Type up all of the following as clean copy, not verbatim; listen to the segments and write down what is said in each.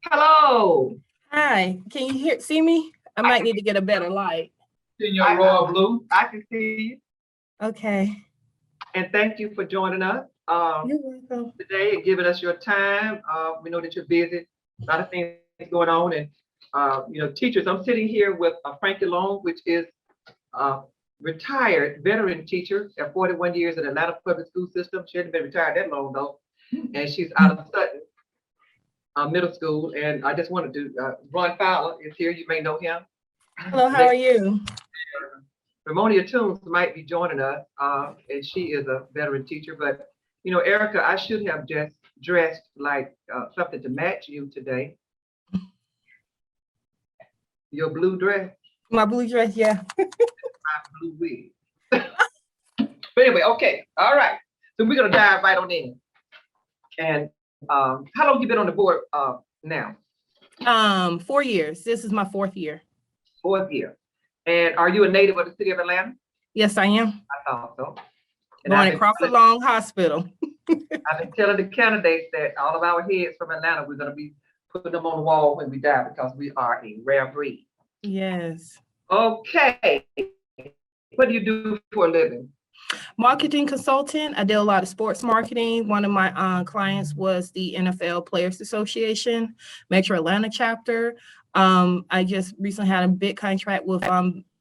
Hello. Hi, can you see me? I might need to get a better light. In your royal blue. I can see you. Okay. And thank you for joining us You're welcome. today and giving us your time. We know that you're busy, a lot of things going on. And, teachers, I'm sitting here with Frankie Long, which is a retired veteran teacher at 41 years in the Atlanta public school system. She hasn't been retired that long, though. And she's out of Sutton Middle School. And I just wanted to, Ron Fowler is here. You may know him. Hello, how are you? Ramonia Toombs might be joining us, and she is a veteran teacher. But, Erica, I should have just dressed like something to match you today. Your blue dress. My blue dress, yeah. My blue wig. But anyway, okay, all right. So we're gonna dive right on in. And how long you been on the board now? 4 years. This is my fourth year. Fourth year. And are you a native of the city of Atlanta? Yes, I am. I thought so. Born at Crawford Long Hospital. I've been telling the candidates that all of our heads from Atlanta, we're gonna be putting them on the wall when we die because we are a rare breed. Yes. Okay. What do you do for a living? Marketing consultant. I did a lot of sports marketing. One of my clients was the NFL Players Association, Metro Atlanta chapter. I just recently had a big contract with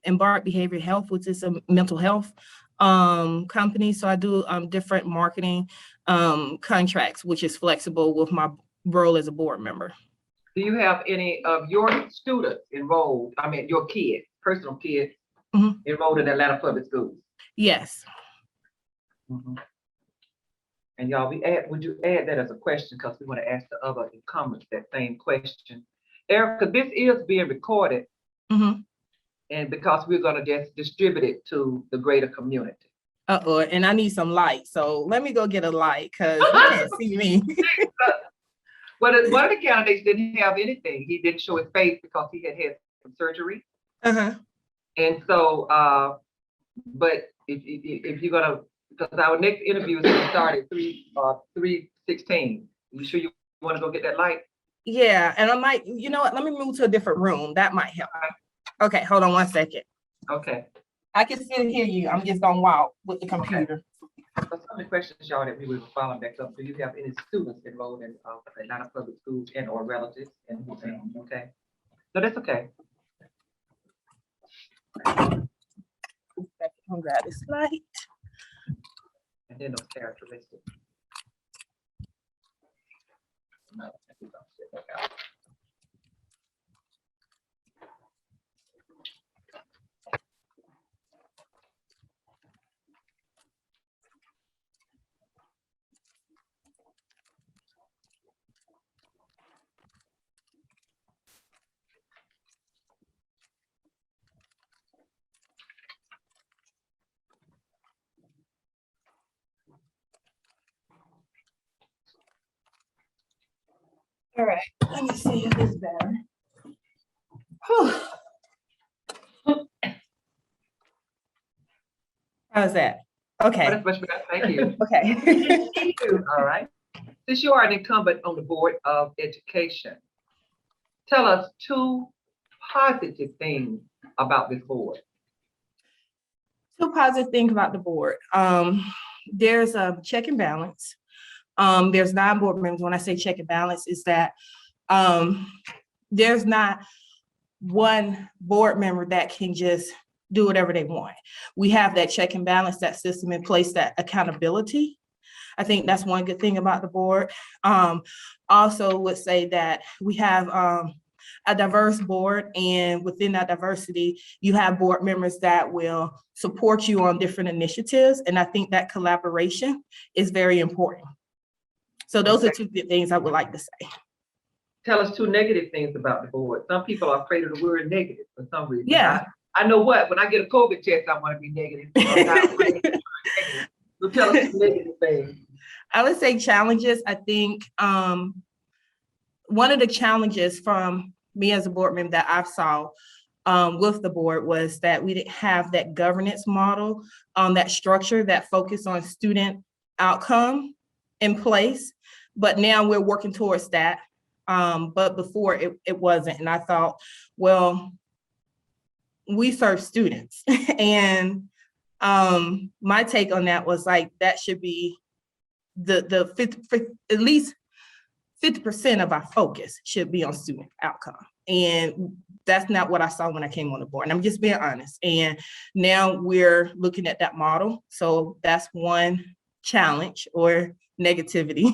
Embark Behavioral Health, which is a mental health company. So I do different marketing contracts, which is flexible with my role as a board member. Do you have any of your students enrolled? I mean, your kids, personal kids, enrolled in Atlanta Public Schools? Yes. And y'all, would you add that as a question because we want to ask the other incumbents that same question. Erica, this is being recorded, and because we're going to just distribute it to the greater community. And I need some light, so let me go get a light because you can't see me. Well, one of the candidates didn't have anything. He didn't show his face because he had some surgery. And so, but if you're gonna, because our next interview is gonna start at 3:16. You sure you want to go get that light? Yeah, and I might, you know what? Let me move to a different room. That might help. Okay, hold on one second. Okay. I can still hear you. I'm just gonna walk with the computer. So some of the questions, y'all, that we will follow back up. Do you have any students enrolled in Atlanta public schools and or relatives? And okay. No, that's okay. I'm gonna grab this light. And then those characteristics. No, okay. All right, let me see if this is better. How's that? Okay. Oh, that's much better. Thank you. Okay. All right. Since you are an incumbent on the Board of Education, tell us 2 positive things about this board. 2 positive things about the board. There's a check and balance. There's 9 board members. When I say check and balance, is that there's not one board member that can just do whatever they want. We have that check and balance, that system in place, that accountability. I think that's one good thing about the board. Also would say that we have a diverse board, and within that diversity, you have board members that will support you on different initiatives. And I think that collaboration is very important. So those are 2 good things I would like to say. Tell us 2 negative things about the board. Some people are afraid of the word negative for some reason. Yeah. I know what, when I get a COVID test, I want to be negative. So tell us 2 negative things. I would say challenges. I think one of the challenges from me as a board member that I saw with the board was that we didn't have that governance model, that structure, that focus on student outcome in place. But now we're working towards that. But before it wasn't. And I thought, well, we serve students. And my take on that was like, that should be the 50, at least 50% of our focus should be on student outcome. And that's not what I saw when I came on the board. And I'm just being honest. And now we're looking at that model. So that's one challenge or negativity.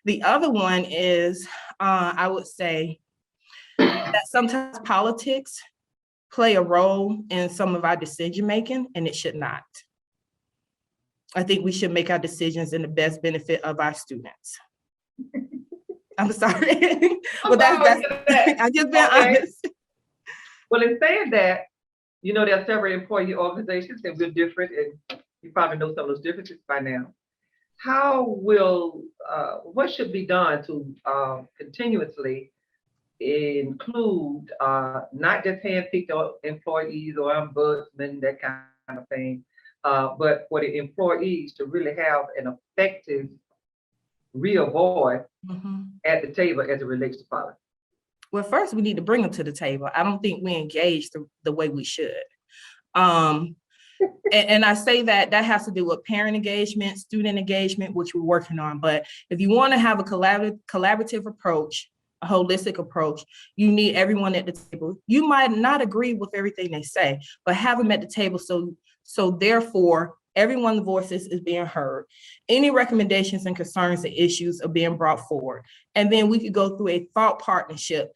The other one is, I would say that sometimes politics play a role in some of our decision making, and it should not. I think we should make our decisions in the best benefit of our students. I'm sorry, but that's I'm just being honest. Well, in saying that, you know, there are several employee organizations and we're different, and you probably know some of those differences by now. How will, what should be done to continuously include not just handpicked employees or ombudsmen, that kind of thing, but for the employees to really have an effective real voice at the table as it relates to policy? Well, first we need to bring them to the table. I don't think we engage the way we should. And I say that has to do with parent engagement, student engagement, which we're working on. But if you want to have a collaborative approach, a holistic approach, you need everyone at the table. You might not agree with everything they say, but have them at the table so therefore everyone's voices is being heard. Any recommendations and concerns and issues are being brought forward. And then we could go through a thought partnership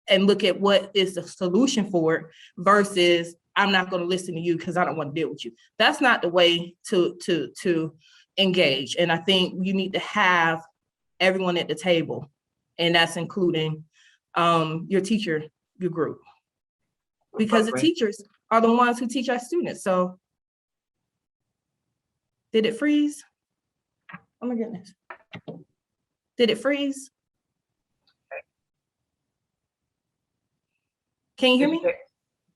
and look at what is the solution for it versus I'm not going to listen to you because I don't want to deal with you. That's not the way to engage. And I think you need to have everyone at the table, and that's including your teacher, your group, because the teachers are the ones who teach our students. So did it freeze? Oh my goodness. Did it freeze? Can you hear me?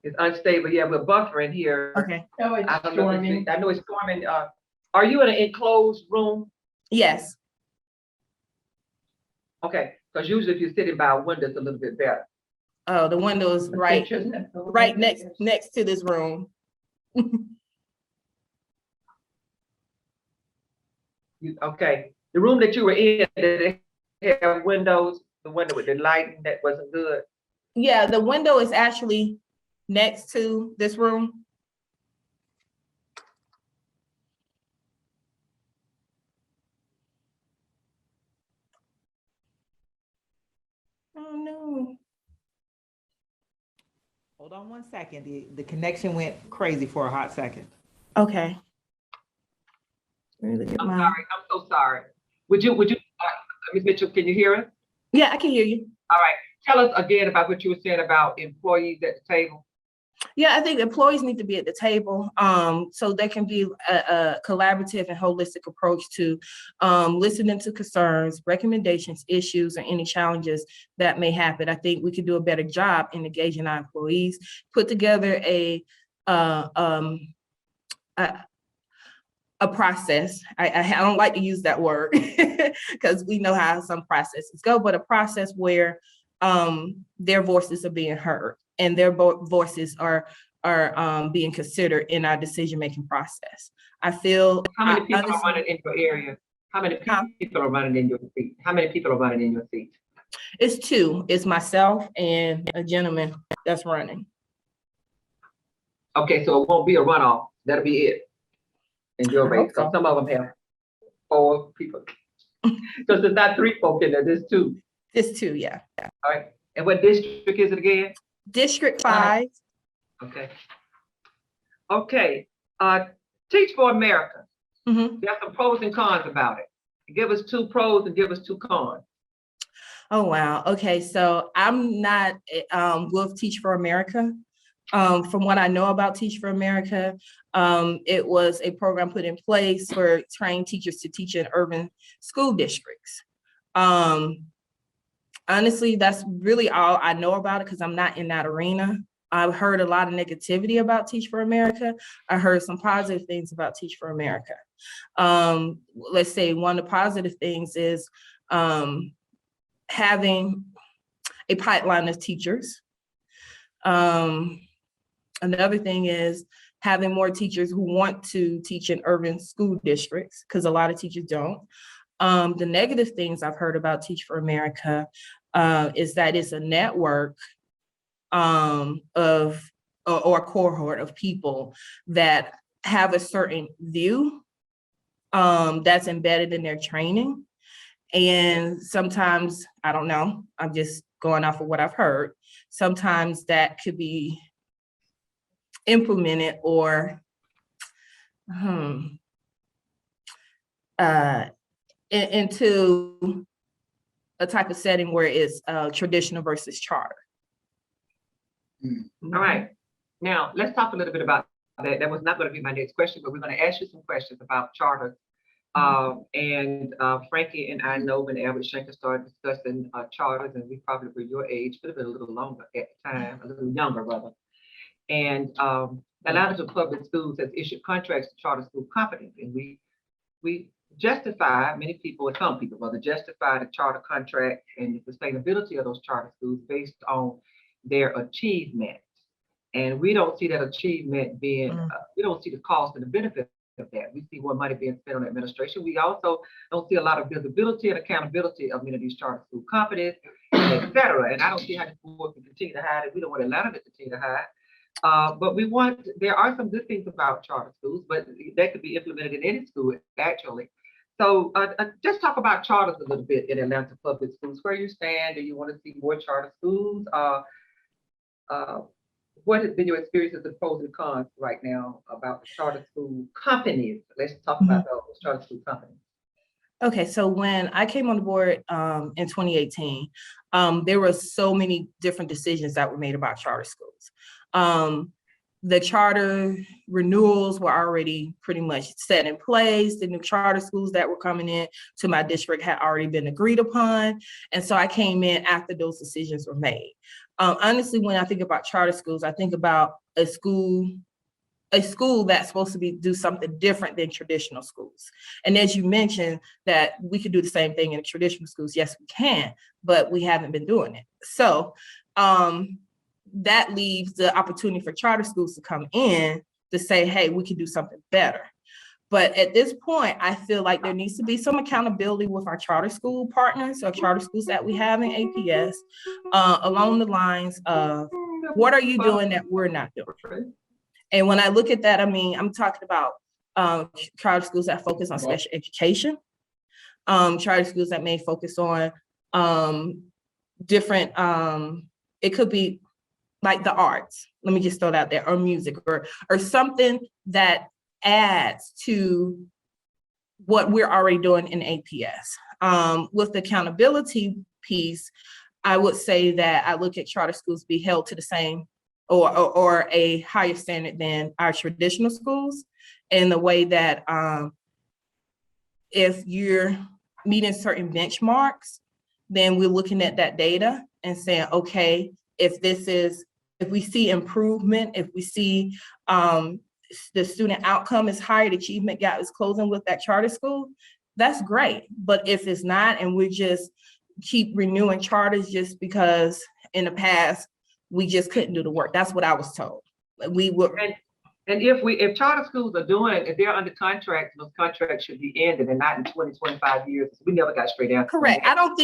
It's unstable. Yeah, we're buffering here. Okay. Oh, it's I don't know. storming. I know it's storming. Are you in an enclosed room? Yes. Okay, because usually if you're sitting by a window, it's a little bit better. Oh, the window is right next to this room. Okay, the room that you were in, did it have windows? The window with the lighting that wasn't good? Yeah, the window is actually next to this room. Oh no. Hold on 1 second. The connection went crazy for a hot second. Okay. I'm sorry. I'm so sorry. Would you, Ms. Mitchell, can you hear us? Yeah, I can hear you. All right. Tell us again about what you were saying about employees at the table. Yeah, I think employees need to be at the table, so there can be a collaborative and holistic approach to listening to concerns, recommendations, issues, and any challenges that may happen. I think we could do a better job in engaging our employees, put together a process. I don't like to use that word because we know how some processes go, but a process where their voices are being heard and their voices are being considered in our decision-making process. I feel. How many people are running in your area? How many people are running in your seat? How many people are running in your seat? It's two. It's myself and a gentleman that's running. Okay, so it won't be a runoff. That'll be it in your race. So some of them have 4 people. So there's not 3 folk in there, there's 2. It's 2, yeah. All right. And what district is it again? District 5. Okay. Okay. Teach for America. Mm-hmm. There are some pros and cons about it. Give us 2 pros and give us 2 cons. Oh, wow. Okay, so I'm not with Teach for America. From what I know about Teach for America, it was a program put in place for trained teachers to teach in urban school districts. Honestly, that's really all I know about it because I'm not in that arena. I've heard a lot of negativity about Teach for America. I heard some positive things about Teach for America. Let's say one of the positive things is having a pipeline of teachers. Another thing is having more teachers who want to teach in urban school districts, because a lot of teachers don't. The negative things I've heard about Teach for America is that it's a network of or a cohort of people that have a certain view that's embedded in their training. And sometimes, I don't know, I'm just going off of what I've heard. Sometimes that could be implemented or into a type of setting where it's traditional versus charter. All right. Now, let's talk a little bit about that. That was not going to be my next question, but we're going to ask you some questions about charter. Frankie and I know when Albert Schenker started discussing charters, and we probably were your age, could have been a little longer at the time, a little younger rather. And a lot of the public schools has issued contracts to charter school companies, and we justify, many people, or some people rather, justify the charter contract and the sustainability of those charter schools based on their achievement. And we don't see that achievement being, we don't see the cost and the benefit of that. We see more money being spent on administration. We also don't see a lot of visibility and accountability of many of these charter school companies, et cetera. And I don't see how the board can continue to hide it. We don't want Atlanta to continue to hide. But there are some good things about charter schools, but that could be implemented in any school, actually. So just talk about charters a little bit in Atlanta public schools. Where you stand? Do you want to see more charter schools? What has been your experiences of pros and cons right now about the charter school companies? Let's talk about those charter school companies. Okay, so when I came on the board in 2018, there were so many different decisions that were made about charter schools. The charter renewals were already pretty much set in place. The new charter schools that were coming in to my district had already been agreed upon. And so I came in after those decisions were made. Honestly, when I think about charter schools, I think about a school that's supposed to do something different than traditional schools. And as you mentioned, that we could do the same thing in traditional schools. Yes, we can, but we haven't been doing it. So that leaves the opportunity for charter schools to come in to say, hey, we can do something better. But at this point, I feel like there needs to be some accountability with our charter school partners or charter schools that we have in APS along the lines of what are you doing that we're not doing? And when I look at that, I mean, I'm talking about charter schools that focus on special education, charter schools that may focus on different, it could be like the arts, let me just throw it out there, or music, or something that adds to what we're already doing in APS. With the accountability piece, I would say that I look at charter schools be held to the same or a higher standard than our traditional schools, in the way that if you're meeting certain benchmarks, then we're looking at that data and saying, okay, if we see improvement, if we see the student outcome is higher, the achievement gap is closing with that charter school, that's great. But if it's not, and we just keep renewing charters just because in the past, we just couldn't do the work. That's what I was told. We would. And if charter schools are doing, if they're under contract, those contracts should be ended and not in 20, 25 years. We never got straight answers. Correct. I don't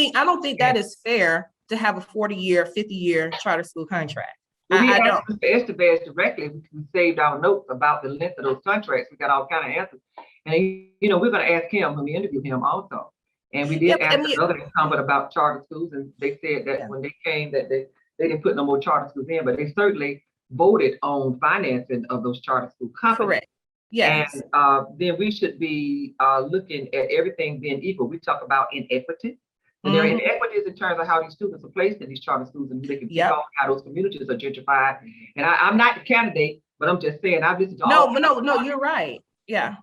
think that is fair to have a 40-year, 50-year charter school contract. We asked Mr. Estevez directly. We saved our notes about the length of those contracts. We got all kind of answers. And we're going to ask him when we interview him also. And we did ask another incumbent about charter schools, and they said that when they came, that they didn't put no more charter schools in, but they certainly voted on financing of those charter school companies. Correct. Yes. And then we should be looking at everything being equal. We talk about inequity. And there are inequities in terms of how these students are placed in these charter schools, and they can see how those communities are gentrified. And I'm not the candidate, but I'm just saying I've listened to No, you're right. Yeah.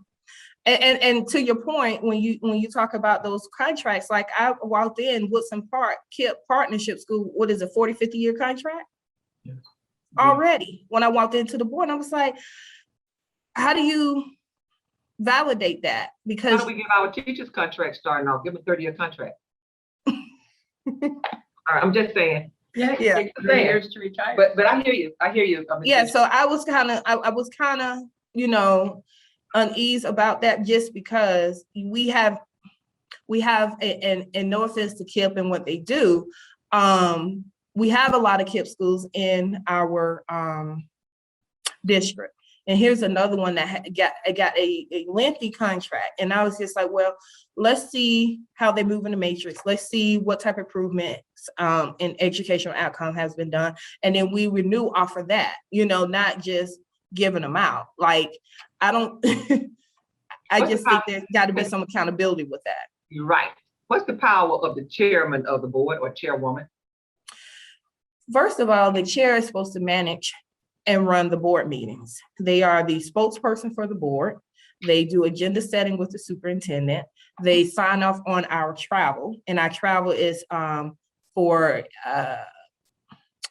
And to your point, when you talk about those contracts, like I walked in Woodson Park Partnership School, what is it, 40, 50-year contract? Yes. Already. When I walked into the board, I was like, how do you validate that? Because how do we give our teachers contracts starting off? Give them a 30-year contract. All right, I'm just saying, Yeah, Yeah. it's 3 years to retire. But I hear you. I hear you. I mean, Yeah, so I was kind of, you know, unease about that just because we have, and no offense to KIPP and what they do, we have a lot of KIPP schools in our district. And here's another one that got a lengthy contract. And I was just like, well, let's see how they move in the matrix. Let's see what type of improvements in educational outcome has been done. And then we renew off of that, you know, not just giving them out. Like, I don't, I just think there's got to be some accountability with that. You're right. What's the power of the chairman of the board or chairwoman? First of all, the chair is supposed to manage and run the board meetings. They are the spokesperson for the board. They do agenda setting with the superintendent. They sign off on our travel, and our travel is for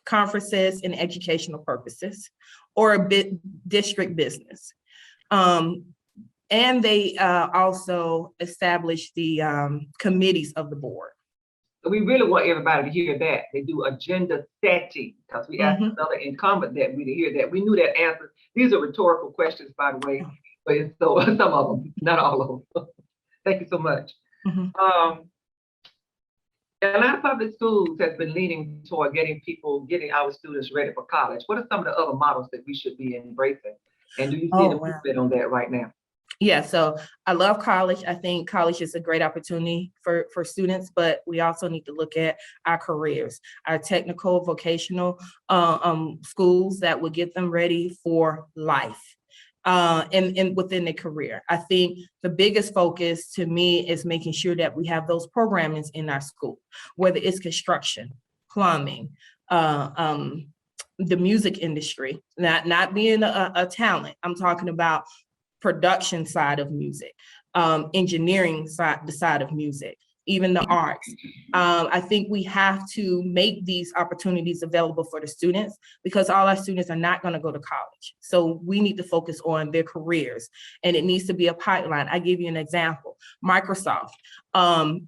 conferences and educational purposes or a bit district business. And they also establish the committees of the board. So we really want everybody to hear that. They do agenda setting, because we asked another incumbent that we to hear that. We knew that answer. These are rhetorical questions, by the way, but it's so some of them, not all of them. Thank you so much. Atlanta Public Schools has been leaning toward getting our students ready for college. What are some of the other models that we should be embracing? And do you see an improvement on that right now? Yeah, so I love college. I think college is a great opportunity for students, but we also need to look at our careers, our technical, vocational schools that will get them ready for life and within their career. I think the biggest focus to me is making sure that we have those programmings in our school, whether it's construction, plumbing, the music industry, not being a talent. I'm talking about production side of music, engineering side, the side of music, even the arts. I think we have to make these opportunities available for the students, because all our students are not going to go to college. So we need to focus on their careers, and it needs to be a pipeline. I give you an example. Microsoft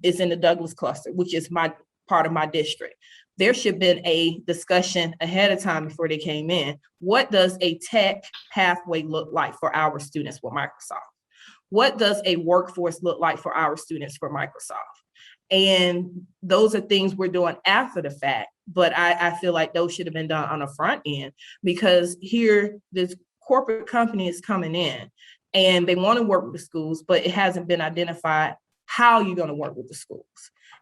is in the Douglas cluster, which is part of my district. There should have been a discussion ahead of time before they came in. What does a tech pathway look like for our students with Microsoft? What does a workforce look like for our students for Microsoft? And those are things we're doing after the fact, but I feel like those should have been done on the front end, because here this corporate company is coming in and they want to work with the schools, but it hasn't been identified how you're going to work with the schools.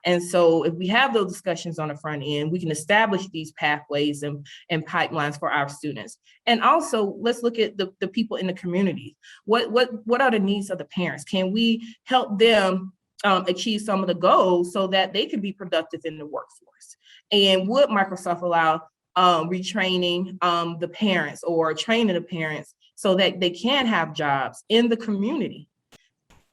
And so if we have those discussions on the front end, we can establish these pathways and pipelines for our students. And also, let's look at the people in the community. What are the needs of the parents? Can we help them achieve some of the goals so that they can be productive in the workforce? And would Microsoft allow retraining the parents or training the parents so that they can have jobs in the community?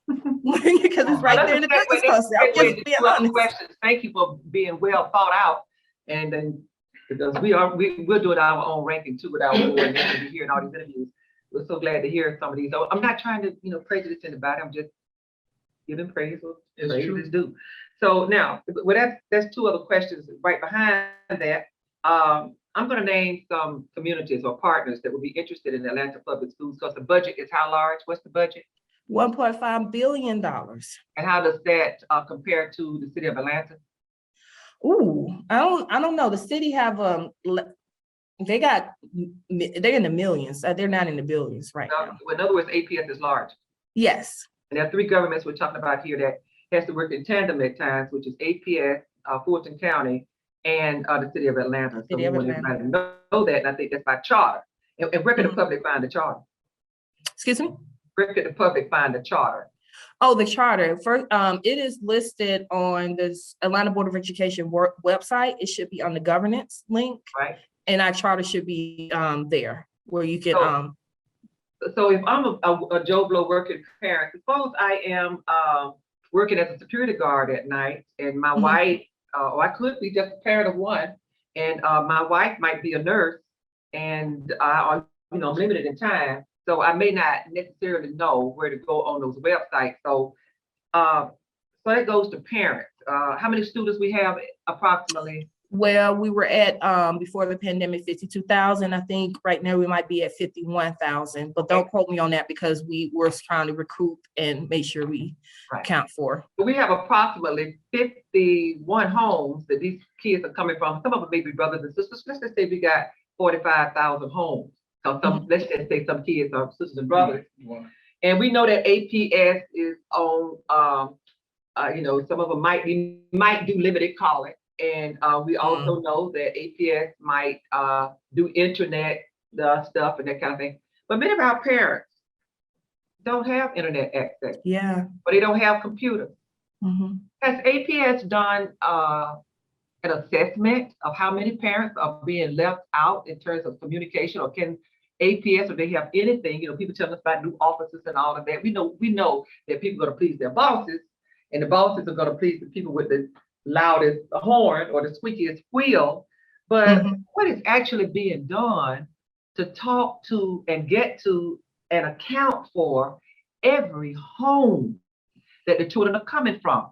Because it's right there in the Douglas cluster. I'm just being honest. Thank you for being well thought out, and then because we're doing our own ranking too with our board, and then we're hearing all these interviews. We're so glad to hear some of these. I'm not trying to prejudice anybody. I'm just giving praise what praise is due. So now, well, that's two other questions right behind that. I'm going to name some communities or partners that would be interested in Atlanta Public Schools, because the budget is how large? What's the budget? $1.5 billion. And how does that compare to the city of Atlanta? Ooh, I don't know. The city have they're in the millions. They're not in the billions right now. In other words, APS is large. Yes. And there are three governments we're talking about here that has to work in tandem at times, which is APS, Fulton County, and the city of Atlanta. So we want everybody to know that, and I think that's by charter. And where can the public find the charter? Excuse me? Where could the public find the charter? Oh, the charter. First, it is listed on the Atlanta Board of Education website. It should be on the governance link. Right. And our charter should be there where you can. So if I'm a Joe Blow working parent, suppose I am working as a security guard at night, and my wife, or I could be just a parent of one, and my wife might be a nurse, and I'm limited in time. So I may not necessarily know where to go on those websites. So that goes to parents. How many students we have approximately? Well, we were at, before the pandemic, 52,000. I think right now we might be at 51,000, but don't quote me on that because we were trying to recruit and make sure we Right. count for. We have approximately 51 homes that these kids are coming from. Some of them may be brothers and sisters. Let's just say we got 45,000 homes. So let's just say some kids are sisters and brothers. And we know that APS is on, some of them might do limited calling. And we also know that APS might do internet stuff and that kind of thing. But many of our parents don't have internet access. Yeah. But they don't have computers. Mm-hmm. Has APS done an assessment of how many parents are being left out in terms of communication, or can APS, or they have anything? People telling us about new offices and all of that. We know that people are going to please their bosses, and the bosses are going to please the people with the loudest horn or the squeakiest wheel. But what is actually being done to talk to and get to and account for every home that the children are coming from?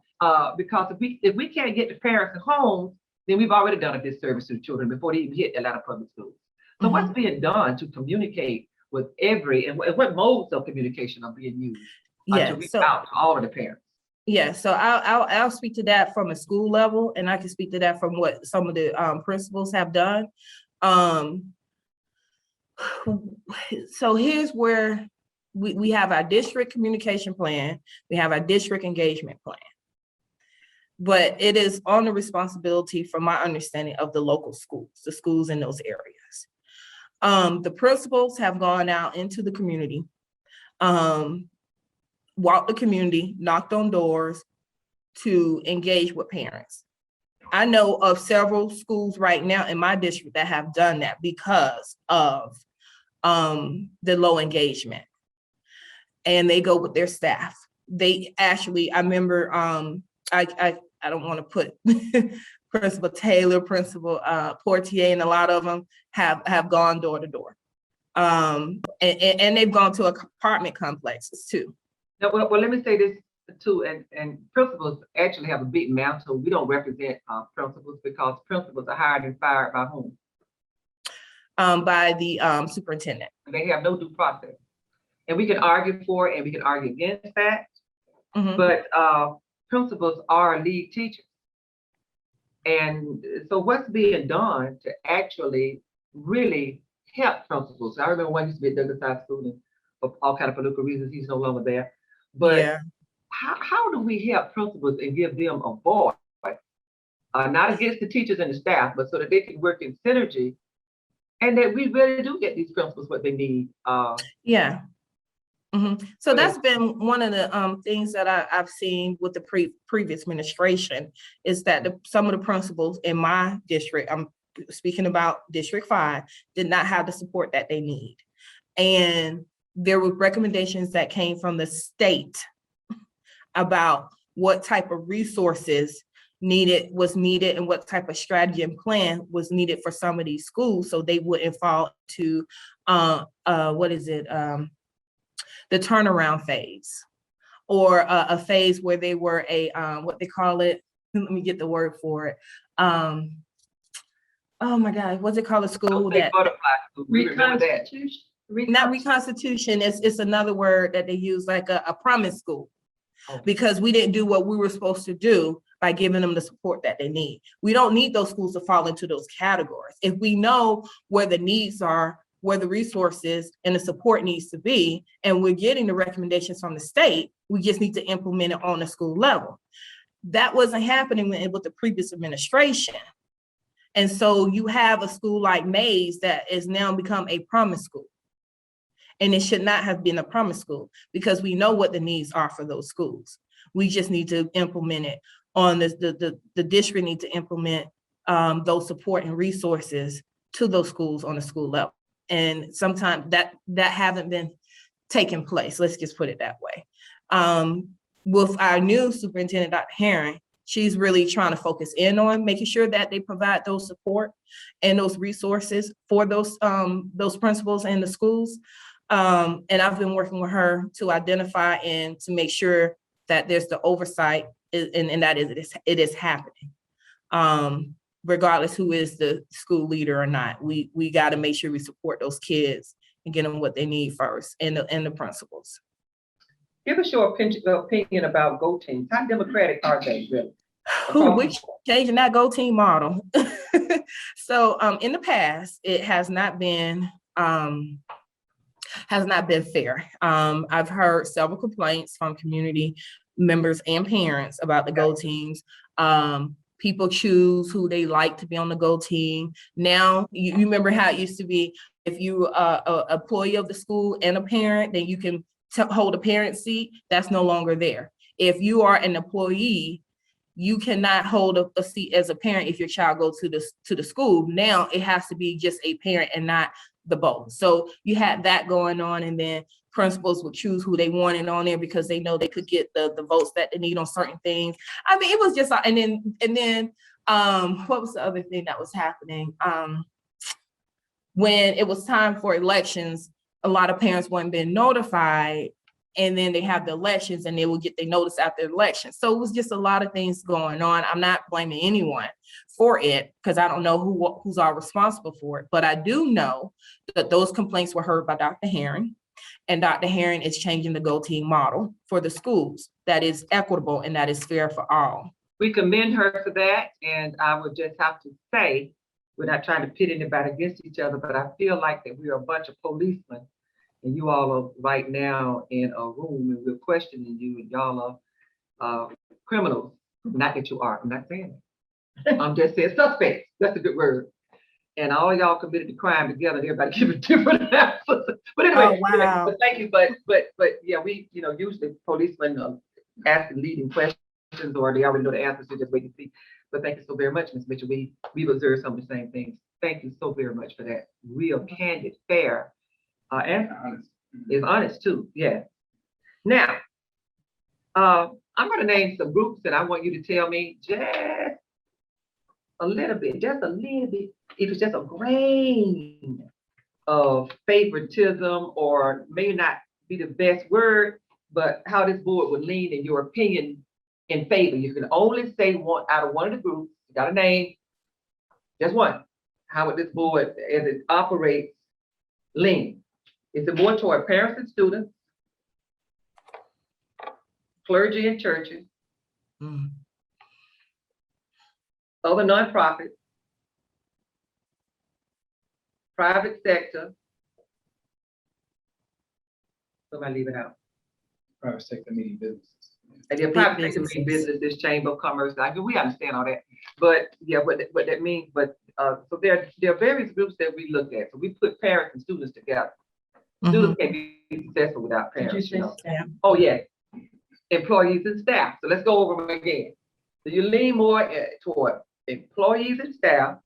Because if we can't get the parents and homes, then we've already done a disservice to the children before they even hit Atlanta public schools. So what's being done to communicate with and what modes of communication are being used to reach out to all of the parents? Yeah, so I'll speak to that from a school level, and I can speak to that from what some of the principals have done. So here's where we have our district communication plan, we have our district engagement plan. But it is on the responsibility, from my understanding, of the local schools, the schools in those areas. The principals have gone out into the community, walked the community, knocked on doors to engage with parents. I know of several schools right now in my district that have done that because of the low engagement. And they go with their staff. They actually, I remember, I don't want to put Principal Taylor, Principal Portier, and a lot of them have gone door to door. And they've gone to apartment complexes too. Now, well, let me say this too, and principals actually have a big mantle. We don't represent principals because principals are hired and fired by whom? By the superintendent. They have no due process. And we can argue for it and we can argue against that. But principals are lead teachers. And so what's being done to actually really help principals? I remember one used to be at Douglas High School, and for all kind of political reasons, he's no longer there. But how do we help principals and give them a voice, not against the teachers and the staff, but so that they can work in synergy, and that we really do get these principals what they need? So that's been one of the things that I've seen with the previous administration, is that some of the principals in my district, I'm speaking about District 5, did not have the support that they need. And there were recommendations that came from the state about what type of resources was needed and what type of strategy and plan was needed for some of these schools, so they wouldn't fall to the turnaround phase, or a phase where they were what they call it, let me get the word for it. Oh my God, what's it called, a school that? Reconstitution? Not reconstitution, it's another word that they use, like a promise school. Because we didn't do what we were supposed to do by giving them the support that they need. We don't need those schools to fall into those categories. If we know where the needs are, where the resources and the support needs to be, and we're getting the recommendations from the state, we just need to implement it on the school level. That wasn't happening with the previous administration. And so you have a school like Mays that is now become a promise school. And it should not have been a promise school, because we know what the needs are for those schools. We just need to implement it on the district need to implement those support and resources to those schools on the school level. And sometimes that haven't been taking place. Let's just put it that way. With our new superintendent, Dr. Herring, she's really trying to focus in on making sure that they provide those support and those resources for those principals in the schools. And I've been working with her to identify and to make sure that there's the oversight, and that it is happening. regardless who is the school leader or not. We got to make sure we support those kids and get them what they need first, and the principals. Give us your opinion about Go Teams. How democratic are they really? We're changing that Go Team model. So in the past, it has not been fair. I've heard several complaints from community members and parents about the Go Teams. People choose who they like to be on the Go Team. Now, you remember how it used to be, if you are an employee of the school and a parent, then you can hold a parent seat. That's no longer there. If you are an employee, you cannot hold a seat as a parent if your child goes to the school. Now it has to be just a parent and not the both. So you had that going on, and then principals would choose who they wanted on there because they know they could get the votes that they need on certain things. I mean, it was just, and then what was the other thing that was happening? When it was time for elections, a lot of parents weren't being notified, and then they have the elections and they will get their notice after the election. So it was just a lot of things going on. I'm not blaming anyone for it because I don't know who's all responsible for it, but I do know that those complaints were heard by Dr. Herring, and Dr. Herring is changing the Go Team model for the schools that is equitable and that is fair for all. We commend her for that, and I would just have to say, we're not trying to pit anybody against each other, but I feel like that we are a bunch of policemen, and you all are right now in a room, and we're questioning you, and y'all are criminals. Not that you are, I'm not saying that. I'm just saying suspects. That's a good word. And all y'all committed the crime together, and everybody giving different answers. But anyway, Oh, wow. but thank you. But yeah, we, usually policemen ask leading questions, or they already know the answers, so just wait and see. But thank you so very much, Ms. Mitchell. We've observed some of the same things. Thank you so very much for that. Real, candid, fair, and honest. Is honest too, yeah. Now, I'm gonna name some groups, and I want you to tell me just a little bit, if it's just a grain of favoritism, or may not be the best word, but how this board would lean in your opinion in favor. You can only say one out of one of the groups. You got a name, just one. How would this board, as it operates, lean? Is it more toward parents and students, clergy and churches, other nonprofits, private sector? Somebody leave it out. Private sector meaning businesses. And then private sector means businesses, chamber of commerce. We understand all that, but yeah, what that means. But so there are various groups that we look at. So we put parents and students together. Students can't be successful without parents. Oh yeah, employees and staff. So let's go over them again. So you lean more toward employees and staff,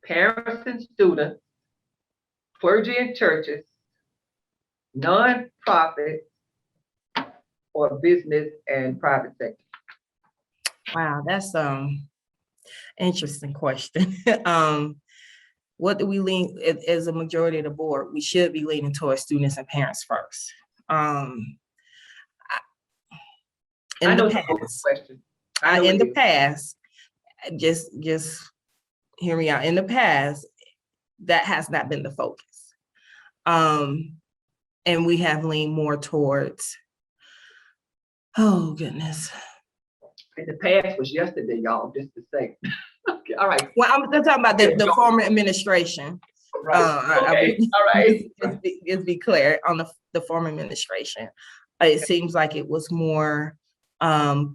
parents and students, clergy and churches, non-profit, or business and private sector. Wow, that's interesting question. What do we lean as a majority of the board? We should be leaning towards students and parents first. In the past, just hear me out. In the past, that has not been the focus. And we have leaned more towards, oh goodness. In the past was yesterday, y'all, just to say. Okay, all right. Well, I'm talking about the former administration. Right. Okay. All right. Let's be clear on the former administration. It seems like it was more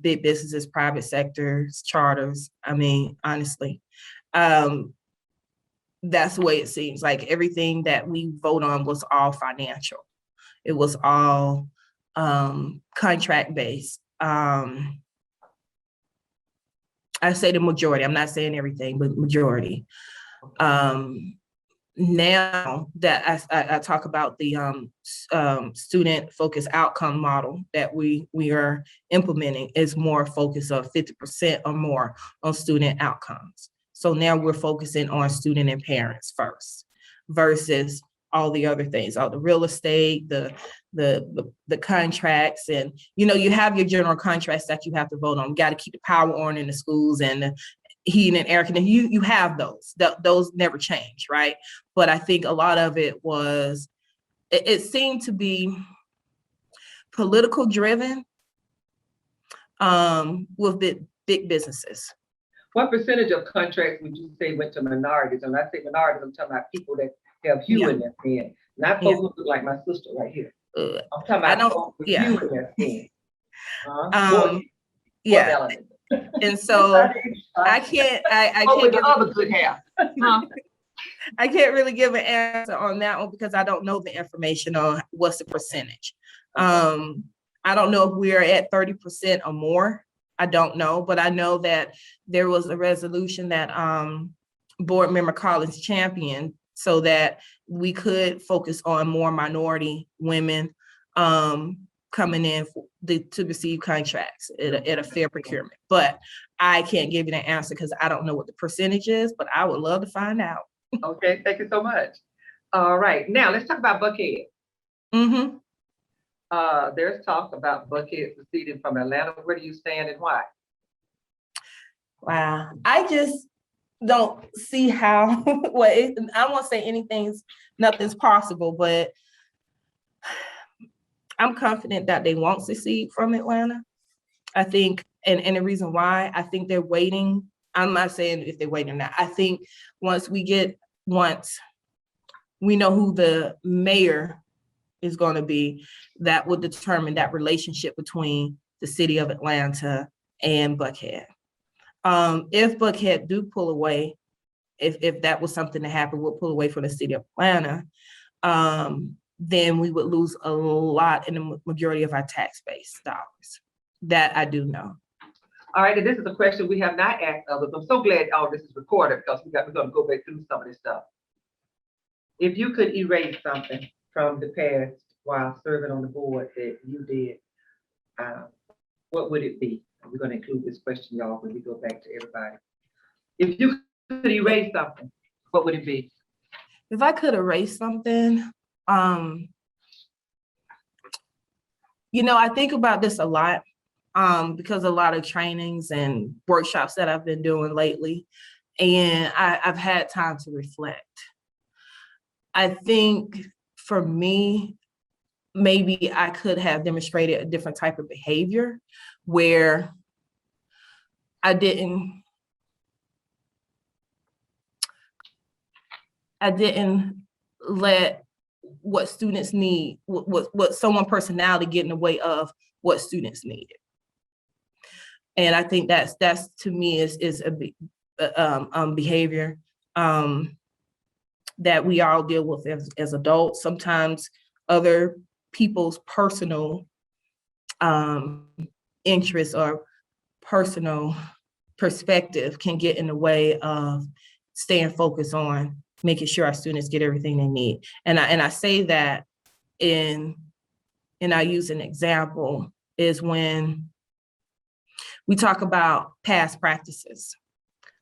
big businesses, private sectors, charters. I mean, honestly, that's the way it seems. Like everything that we vote on was all financial. It was all contract based. I say the majority. I'm not saying everything, but majority. Now that I talk about the student focused outcome model that we are implementing, is more focus of 50% or more on student outcomes. So now we're focusing on student and parents first, versus all the other things, all the real estate, the contracts, and you have your general contracts that you have to vote on. You got to keep the power on in the schools, and heating and air conditioning. You have those never change, right? But I think a lot of it was, it seemed to be political driven with big businesses. What percentage of contracts would you say went to minorities? And when I say minorities, I'm talking about people that have hue in their skin, not folks who look like my sister right here. I'm talking about folks with hue in their skin. Yeah. And so I can't with the other good hair. I can't really give an answer on that one because I don't know the information on what's the percentage. I don't know if we are at 30% or more. I don't know, but I know that there was a resolution that board member Collins championed so that we could focus on more minority women coming in to receive contracts at a fair procurement. But I can't give you the answer because I don't know what the percentage is, but I would love to find out. Okay, thank you so much. All right, now let's talk about Buckhead. Mm-hmm. There's talk about Buckhead seceding from Atlanta. Where do you stand and why? Wow, I just don't see how. Well, I won't say nothing's possible, but I'm confident that they won't secede from Atlanta. I think, and the reason why, I think they're waiting. I'm not saying if they're waiting or not. I think once we know who the mayor is going to be, that will determine that relationship between the city of Atlanta and Buckhead. If Buckhead do pull away, if that was something that happened, we'll pull away from the city of Atlanta, then we would lose a lot in the majority of our tax base dollars. That I do know. All right, and this is a question we have not asked others. I'm so glad all this is recorded because we're going to go back through some of this stuff. If you could erase something from the past while serving on the board that you did, what would it be? We're going to include this question, y'all, when we go back to everybody. If you could erase something, what would it be? If I could erase something, I think about this a lot because a lot of trainings and workshops that I've been doing lately, and I've had time to reflect. I think for me, maybe I could have demonstrated a different type of behavior where I didn't let what students need, what someone personality get in the way of what students needed. And I think that's to me is a behavior that we all deal with as adults. Sometimes other people's personal interests or personal perspective can get in the way of staying focused on making sure our students get everything they need. And I say that and I use an example is when we talk about past practices.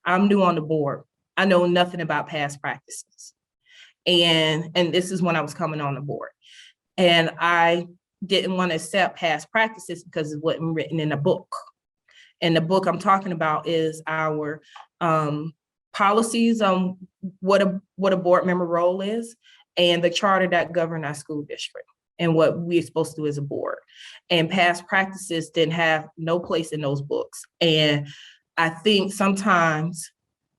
I'm new on the board. I know nothing about past practices. And this is when I was coming on the board. And I didn't want to accept past practices because it wasn't written in a book. And the book I'm talking about is our policies on what a board member role is and the charter that govern our school district and what we're supposed to do as a board. And past practices didn't have no place in those books. And I think sometimes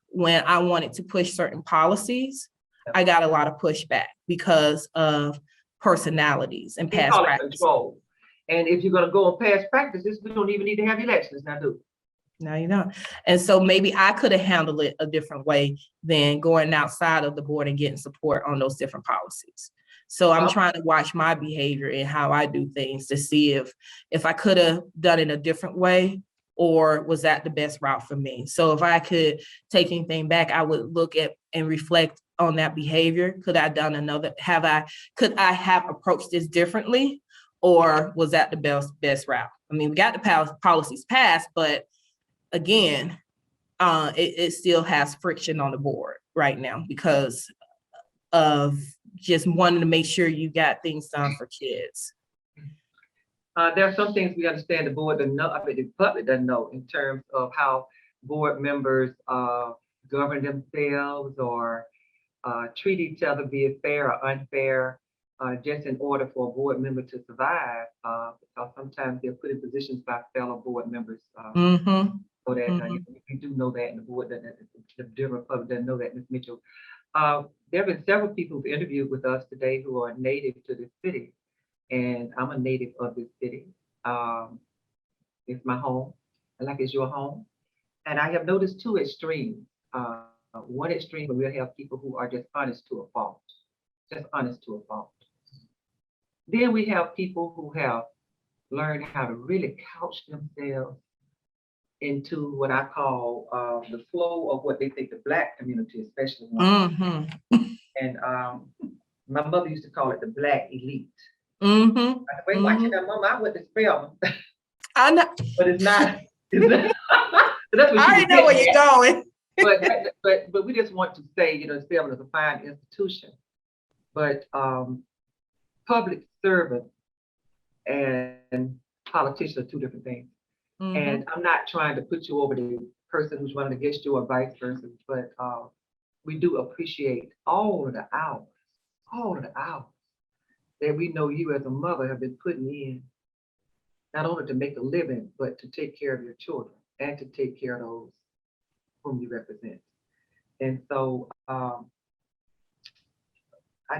when I wanted to push certain policies, I got a lot of pushback because of personalities and past practices. Control. And if you're going to go on past practices, we don't even need to have elections now, do we? No, you don't. And so maybe I could have handled it a different way than going outside of the board and getting support on those different policies. So I'm trying to watch my behavior and how I do things to see if I could have done it a different way or was that the best route for me. So if I could take anything back, I would look at and reflect on that behavior. Could I have approached this differently or was that the best route? I mean, we got the policies passed, but again, it still has friction on the board right now because of just wanting to make sure you got things done for kids. There are some things we understand the board doesn't know, I mean, the public doesn't know in terms of how board members govern themselves or treat each other, be it fair or unfair, just in order for a board member to survive. Because sometimes they're put in positions by fellow board members. Mm-hmm. So that Mhm. we do know that, and the board, the general public doesn't know that, Ms. Mitchell. There have been several people who've interviewed with us today who are native to this city, and I'm a native of this city. Um, it's my home, and like it's your home. And I have noticed two extremes. One extreme where we'll have people who are just honest to a fault, just honest to a fault. Then we have people who have learned how to really couch themselves into what I call the flow of what they think the Black community especially wants. Mm-hmm. And my mother used to call it the Black elite. Mm-hmm. I said, wait, watching that, Mama, I went to spell, I know. but it's not. It's not. So that's what I she already was know where getting you're at. going. But we just want to say, you know, Spelman is a fine institution, but public servant and politicians are two different things. Mhm. And I'm not trying to put you over the person who's running against you or vice versa, but we do appreciate all of the hours that we know you as a mother have been putting in, not only to make a living, but to take care of your children and to take care of those whom you represent. And so I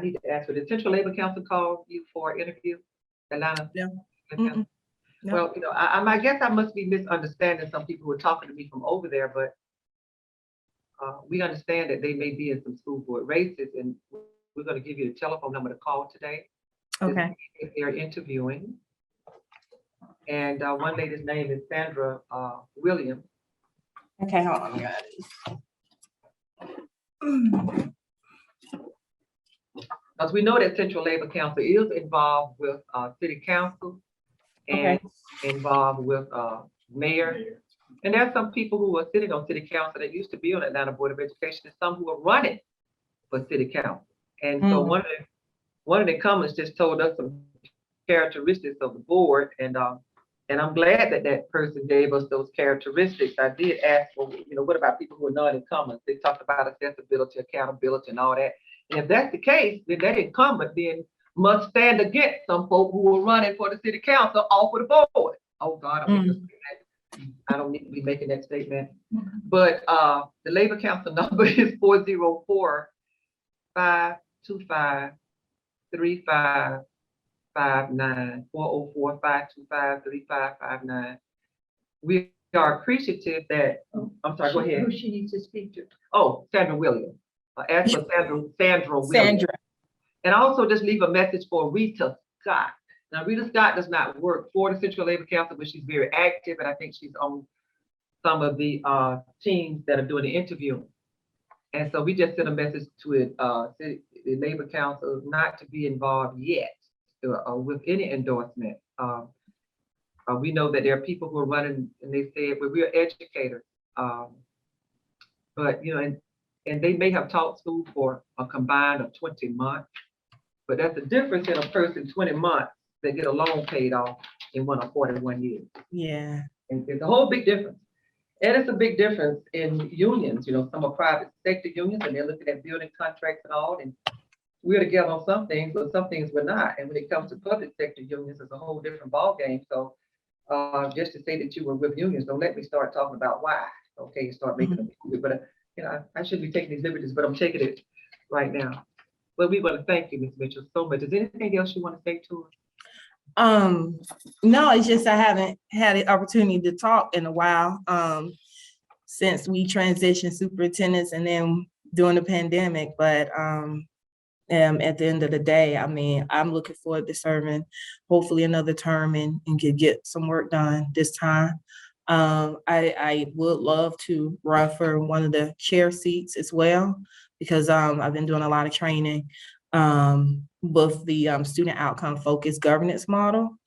need to ask, for the Central Labor Council call you for an interview, Atlanta? Yeah. Okay. Mm-mm. No. Well, you know, I guess I must be misunderstanding some people who are talking to me from over there, but we understand that they may be in some school board races, and we're going to give you the telephone number to call today. Okay. If they're interviewing. And one lady's name is Sandra Williams. Okay, hold on. I got it. Because we know that Central Labor Council is involved with city council and involved with mayor. And there's some people who are sitting on city council that used to be on Atlanta Board of Education, and some who are running for city council. And so Mhm. one of the comments just told us some characteristics of the board, and I'm glad that that person gave us those characteristics. I did ask, well, you know, what about people who are non-incumbents? They talked about accessibility, accountability, and all that. And if that's the case, then that incumbent then must stand against some folk who are running for the city council off of the board. Oh God, I don't need to be making that statement. But the Labor Council number is 404-525-3559, 404-525-3559. We are appreciative that, I'm sorry, go ahead. Who she needs to speak to? Oh, Sandra Williams. Ask for Sandra Williams. Sandra. And also just leave a message for Rita Scott. Now, Rita Scott does not work for the Central Labor Council, but she's very active, and I think she's on some of the teams that are doing the interviewing. And so we just sent a message to it, the Labor Council not to be involved yet with any endorsement. We know that there are people who are running, and they said, well, we're educators. But, you know, and they may have taught school for a combined of 20 months. But that's the difference in a person 20 months that get a loan paid off in 1 or 41 years. Yeah. And it's a whole big difference. And it's a big difference in unions. You know, some are private sector unions, and they're looking at building contracts and all. And we're together on some things, but some things we're not. And when it comes to public sector unions, it's a whole different ballgame. So just to say that you were with unions, don't let me start talking about why. Okay, start making them do it. But you know, I shouldn't be taking these liberties, but I'm taking it right now. But we want to thank you, Ms. Mitchell, so much. Is there anything else you want to say to us? No, it's just I haven't had the opportunity to talk in a while. Since we transitioned superintendents and then during the pandemic, but at the end of the day, I mean, I'm looking forward to serving hopefully another term and can get some work done this time. I would love to run for one of the chair seats as well, because I've been doing a lot of training with the student outcome focused governance model.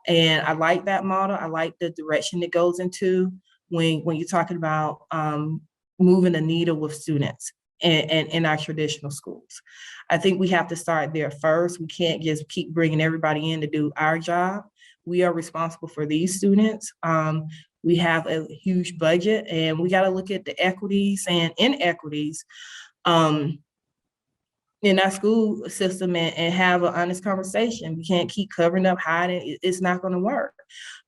And I like that model. I like the direction it goes into when you're talking about moving the needle with students and in our traditional schools. I think we have to start there first. We can't just keep bringing everybody in to do our job. We are responsible for these students. We have a huge budget, and we got to look at the equities and inequities in our school system and have an honest conversation. We can't keep covering up, hiding. It's not going to work.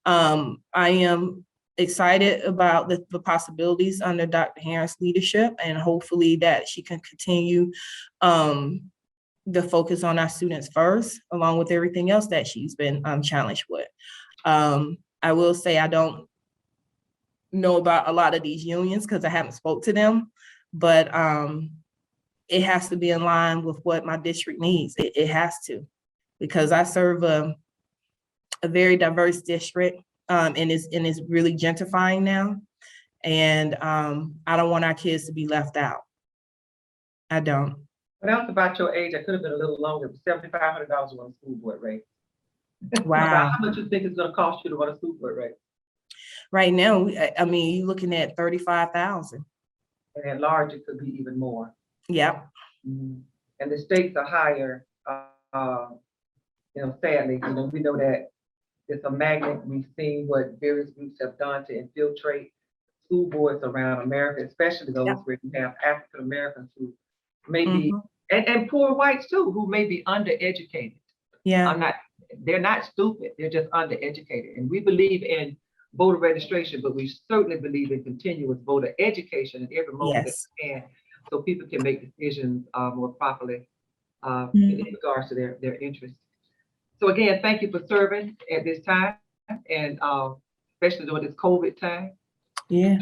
I am excited about the possibilities under Dr. Harris' leadership, and hopefully that she can continue the focus on our students first, along with everything else that she's been challenged with. I will say I don't know about a lot of these unions because I haven't spoke to them, but it has to be in line with what my district needs. It has to, because I serve a very diverse district, and it's really gentrifying now. And I don't want our kids to be left out. I don't. When I was about your age, I could have been a little longer, $7,500 to run a school board rate. Wow. How much you think it's gonna cost you to run a school board rate? Right now, I mean, you're looking at 35,000. And at large, it could be even more. Yep. And the stakes are higher, sadly, we know that it's a magnet. We've seen what various groups have done to infiltrate school boards around America, especially those where you have African Americans who may be, and poor whites too, who may be undereducated. Yeah. They're not stupid, they're just undereducated. And we believe in voter registration, but we certainly believe in continuous voter education in every moment that we can, so people can make decisions more properly in regards to their interests. So again, thank you for serving at this time, and especially during this COVID time. Yeah.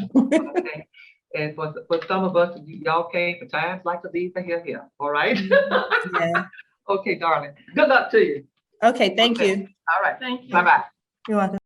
And for some of us, y'all came for times like to leave for here. All right. Yeah. Okay, darling. Good luck to you. Okay. Thank you. All right. Thank you. Bye-bye. You're welcome.